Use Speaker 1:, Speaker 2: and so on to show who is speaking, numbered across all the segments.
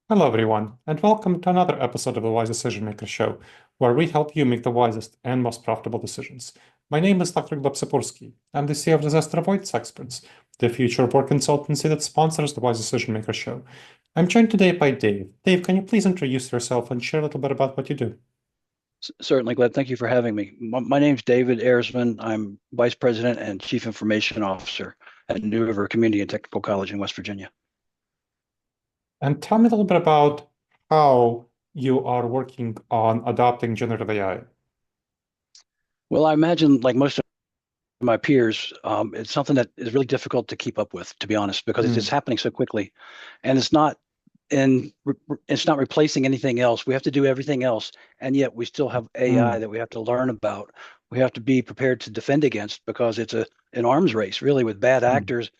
Speaker 1: Hello, everyone, and welcome to another episode of the Wise Decision Maker Show, where we help you make the wisest and most profitable decisions. My name is Dr. Gleb Tsipursky. I'm the CEO of Disaster Avoidance Experts, the future work consultancy that sponsors the Wise Decision Maker Show. I'm joined today by Dave. Dave, can you please introduce yourself and share a little bit about what you do?
Speaker 2: Certainly, Gleb. Thank you for having me. My name's David Ayersman. I'm Vice President and Chief Information Officer at New River Community and Technical College in West Virginia.
Speaker 1: And tell me a little bit about how you are working on adopting generative AI.
Speaker 2: Well, I imagine, like most of my peers, it's something that is really difficult to keep up with, to be honest, because it's
Speaker 1: Mm,
Speaker 2: happening so quickly, and it's not replacing anything else. We have to do everything else, and yet we still have AI
Speaker 1: mm,
Speaker 2: that we have to learn about. We have to be prepared to defend against because it's an arms race, really, with bad
Speaker 1: mm,
Speaker 2: actors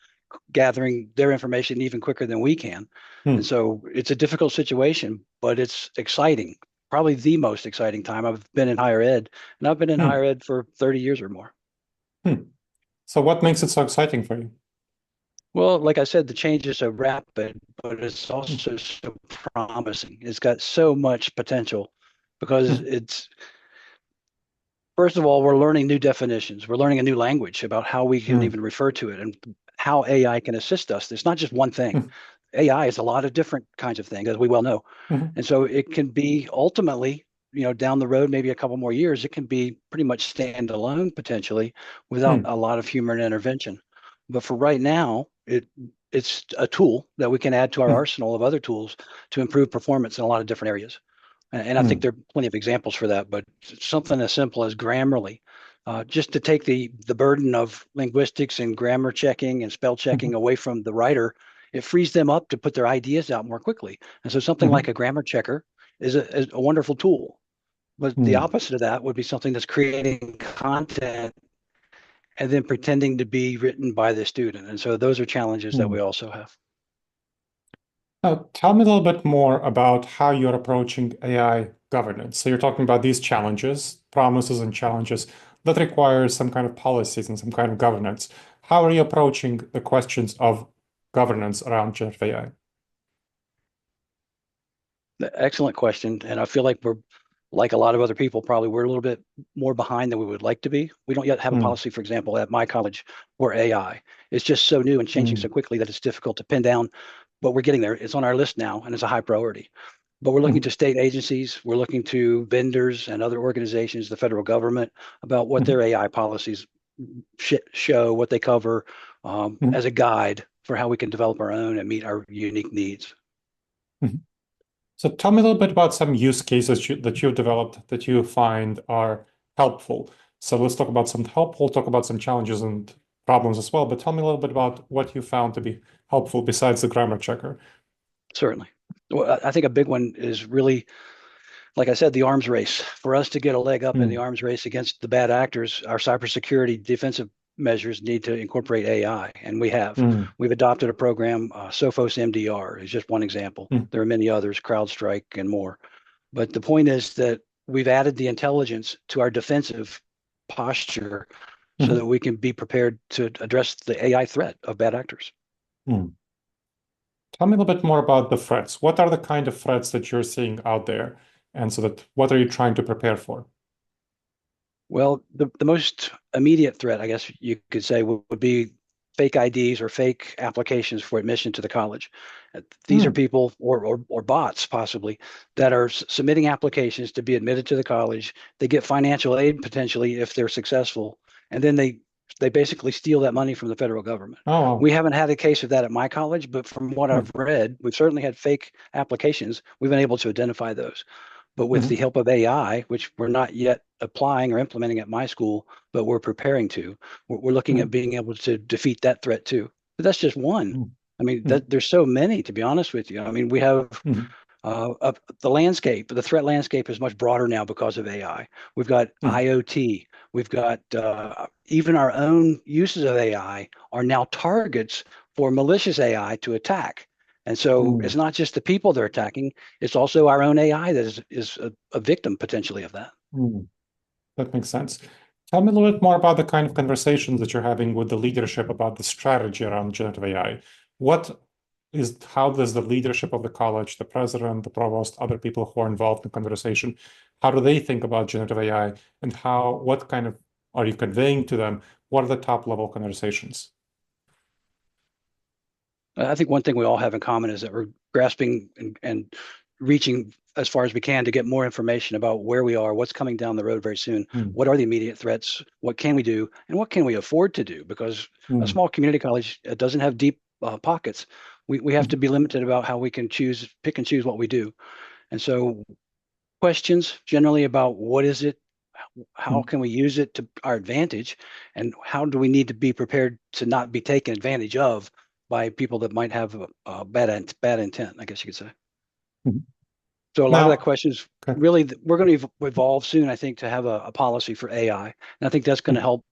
Speaker 2: gathering their information even quicker than we can. And
Speaker 1: mm,
Speaker 2: so it's a difficult situation, but it's exciting. Probably the most exciting time I've been in higher ed, and I've been in
Speaker 1: mm,
Speaker 2: higher ed for 30 years or more.
Speaker 1: mm. So what makes it so exciting for you?
Speaker 2: Well, like I said, the change is so rapid, but it's
Speaker 1: Mm,
Speaker 2: also so promising. It's got so much potential because
Speaker 1: mm,
Speaker 2: it's, first of all, we're learning new definitions. We're learning a new language about how we can
Speaker 1: mm,
Speaker 2: even refer to it and how AI can assist us. It's not just one thing.
Speaker 1: mm,
Speaker 2: AI is a lot of different kinds of things, as we well know.
Speaker 1: mm,
Speaker 2: And so it can be ultimately, down the road, maybe a couple more years, it can be pretty much standalone potentially without
Speaker 1: mm,
Speaker 2: a lot of human intervention. But for right now, it's a tool that we can add to our
Speaker 1: mm,
Speaker 2: arsenal of other tools to improve performance in a lot of different areas. And I think
Speaker 1: mm,
Speaker 2: there are plenty of examples for that, but something as simple as Grammarly, just to take the burden of linguistics and grammar checking and spell checking
Speaker 1: mm,
Speaker 2: away from the writer, it frees them up to put their ideas out more quickly. And so something like
Speaker 1: mm,
Speaker 2: a grammar checker is a wonderful tool. But the
Speaker 1: mm,
Speaker 2: opposite of that would be something that's creating content and then pretending to be written by the student. And so those are challenges that we
Speaker 1: mm.
Speaker 2: also have.
Speaker 1: Now, tell me a little bit more about how you're approaching AI governance. So you're talking about these challenges, promises and challenges that require some kind of policies and some kind of governance. How are you approaching the questions of governance around generative AI?
Speaker 2: Excellent question. And I feel like we're, like a lot of other people, probably we're a little bit more behind than we would like to be. We don't yet have a
Speaker 1: Mm,
Speaker 2: policy, for example, at my college for AI. It's just so new and changing so
Speaker 1: mm,
Speaker 2: quickly that it's difficult to pin down, but we're getting there. It's on our list now and it's a high priority. But we're looking
Speaker 1: mm,
Speaker 2: to state agencies, we're looking to vendors and other organizations, the federal government, about what
Speaker 1: mm,
Speaker 2: their AI policies show, what they cover,
Speaker 1: mm,
Speaker 2: as a guide for how we can develop our own and meet our unique needs.
Speaker 1: mm. So tell me a little bit about some use cases that you've developed that you find are helpful. So let's talk about some helpful, talk about some challenges and problems as well, but tell me a little bit about what you found to be helpful besides the grammar checker.
Speaker 2: Certainly. Well, I think a big one is really, like I said, the arms race. For us to get a leg up in the
Speaker 1: Mm,
Speaker 2: arms race against the bad actors, our cybersecurity defensive measures need to incorporate AI, and we have.
Speaker 1: mm,
Speaker 2: We've adopted a program, Sophos MDR is just one example.
Speaker 1: mm,
Speaker 2: There are many others, CrowdStrike and more. But the point is that we've added the intelligence to our defensive posture so that
Speaker 1: mm,
Speaker 2: we can be prepared to address the AI threat of bad actors.
Speaker 1: mm. Tell me a little bit more about the threats. What are the kind of threats that you're seeing out there? And so that what are you trying to prepare for?
Speaker 2: Well, the most immediate threat, I guess you could say, would be fake IDs or fake applications for admission to the college. These are
Speaker 1: Mm,
Speaker 2: people or bots possibly that are submitting applications to be admitted to the college. They get financial aid potentially if they're successful, and then they basically steal that money from the federal government.
Speaker 1: oh,
Speaker 2: We
Speaker 1: wow.
Speaker 2: haven't had a case of that at my college, but from what I've
Speaker 1: Mm,
Speaker 2: read, we've certainly had fake applications. We've been able to identify those. But with the
Speaker 1: mm,
Speaker 2: help of AI, which we're not yet applying or implementing at my school, but we're preparing to, we're looking at
Speaker 1: mm,
Speaker 2: being able to defeat that threat too. But that's just one.
Speaker 1: mm,
Speaker 2: I mean,
Speaker 1: mm,
Speaker 2: there's so many, to be honest with you. I mean, we have
Speaker 1: mm,
Speaker 2: the landscape, the threat landscape is much broader now because of AI. We've got
Speaker 1: mm,
Speaker 2: IoT. We've got even our own uses of AI are now targets for malicious AI to attack. And so it's
Speaker 1: mm,
Speaker 2: not just the people they're attacking, it's also our own AI that is a victim potentially of that.
Speaker 1: mm. That makes sense. Tell me a little bit more about the kind of conversations that you're having with the leadership about the strategy around generative AI. What is how does the leadership of the college, the president, the provost, other people who are involved in the conversation, how do they think about generative AI, and what kind of are you conveying to them? What are the top level conversations?
Speaker 2: I think one thing we all have in common is that we're grasping and reaching as far as we can to get more information about where we are, what's coming down the road very soon, what are the immediate threats, what can we do, and what can we afford to do? Because a small community college doesn't have deep pockets. We have to be limited about how we can pick and choose what we do. And so questions generally about what is it, how can we use it to our advantage, and how do we need to be prepared to not be taken advantage of by people that might have a bad intent, I guess you could say. So a lot of that question is really, we're going to evolve soon, I think, to have a policy for AI. And I think that's going to help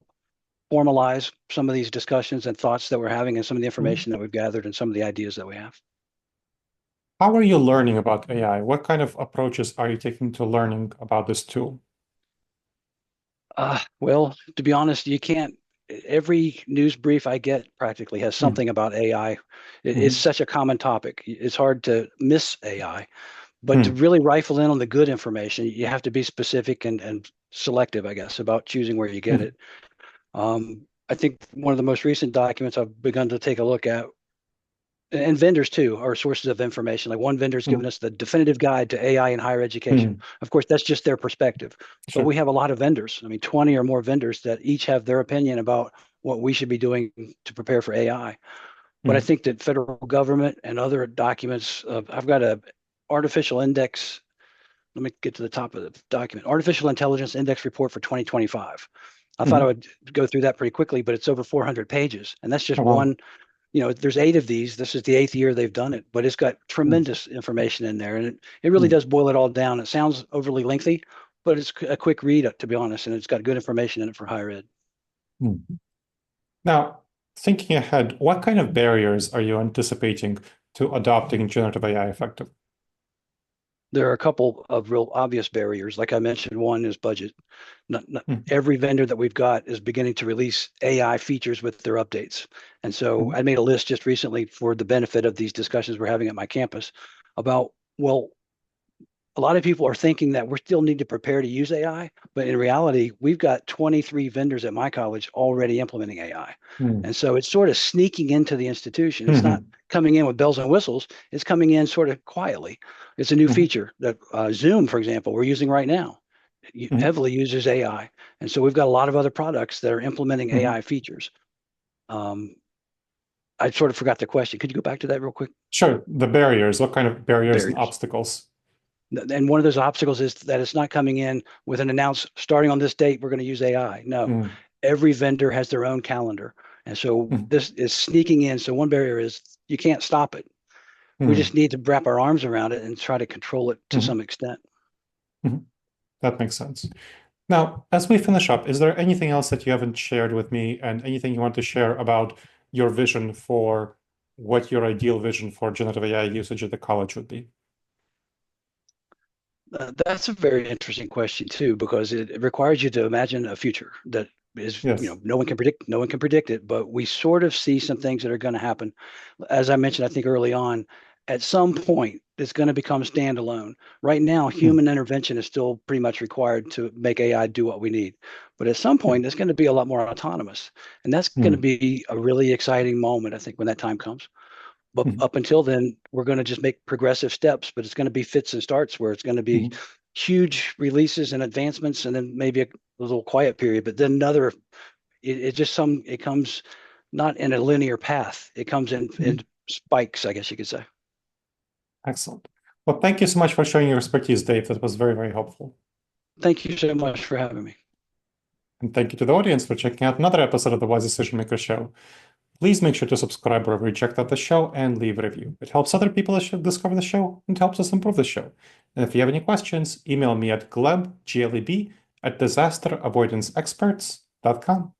Speaker 2: formalize some of these discussions and thoughts that we're having and some of the information that we've gathered and some of the ideas that we have.
Speaker 1: How are you learning about AI? What kind of approaches are you taking to learning about this tool?
Speaker 2: Well, to be honest, you can't. Every news brief I get practically has something about AI. It's such a common topic. It's hard to miss AI. But to really rifle in on the good information, you have to be specific and selective, I guess, about choosing where you get it. I think one of the most recent documents I've begun to take a look at, and vendors too, are sources of information. Like one vendor's given us the definitive guide to AI in higher education. Of course, that's just their perspective. But we have a lot of vendors. I mean, 20 or more vendors that each have their opinion about what we should be doing to prepare for AI. But I think that federal government and other documents, I've got a artificial index. Let me get to the top of the document. Artificial Intelligence Index Report for 2025. I thought I would go through that pretty quickly, but it's over 400 pages. And that's just one, there's 8 of these. This is the 8th year they've done it, but it's got tremendous information in there. And it really does boil it all down. It sounds overly lengthy, but it's a quick read, to be honest, and it's got good information in it for higher ed.
Speaker 1: Now, thinking ahead, what kind of barriers are you anticipating to adopting generative AI effectively?
Speaker 2: There are a couple of real obvious barriers. Like I mentioned, one is budget. Not every vendor that we've got is beginning to release AI features with their updates. And so I made a list just recently for the benefit of these discussions we're having at my campus about, well, a lot of people are thinking that we still need to prepare to use AI, but in reality, we've got 23 vendors at my college already implementing AI. And so it's sort of sneaking into the institution. It's not coming in with bells and whistles. It's coming in sort of quietly. It's a new feature that Zoom, for example, we're using right now. Heavily uses AI. And so we've got a lot of other products that are implementing AI features. I sort of forgot the question. Could you go back to that real quick?
Speaker 1: Sure. The barriers, what kind of barriers and obstacles?
Speaker 2: And one of those obstacles is that it's not coming in with an starting on this date, we're going to use AI. No, every vendor has their own calendar. And so this is sneaking in. So one barrier is you can't stop it. We just need to wrap our arms around it and try to control it to some extent.
Speaker 1: That makes sense. Now, as we finish up, is there anything else that you haven't shared with me and anything you want to share about your vision for what your ideal vision for generative AI usage at the college would be?
Speaker 2: That's a very interesting question too, because it requires you to imagine a future that is, no one can predict it, but we sort of see some things that are going to happen. As I mentioned, I think early on, at some point, it's going to become standalone. Right now, human intervention is still pretty much required to make AI do what we need. But at some point, it's going to be a lot more autonomous. And that's going to be a really exciting moment, I think, when that time comes. But up until then, we're going to just make progressive steps, but it's going to be fits and starts where it's going to be huge releases and advancements, and then maybe a little quiet period. But then it comes not in a linear path. It comes in spikes, I guess you could say.
Speaker 1: Excellent. Well, thank you so much for sharing your expertise, Dave. That was very, very helpful.
Speaker 2: Thank you so much for having me.
Speaker 1: And thank you to the audience for checking out another episode of the Wise Decision Maker Show. Please make sure to subscribe wherever you checked out the show and leave a review. It helps other people discover the show and helps us improve the show. And if you have any questions, email me at gleb, Gleb, @disasteravoidanceexperts.com.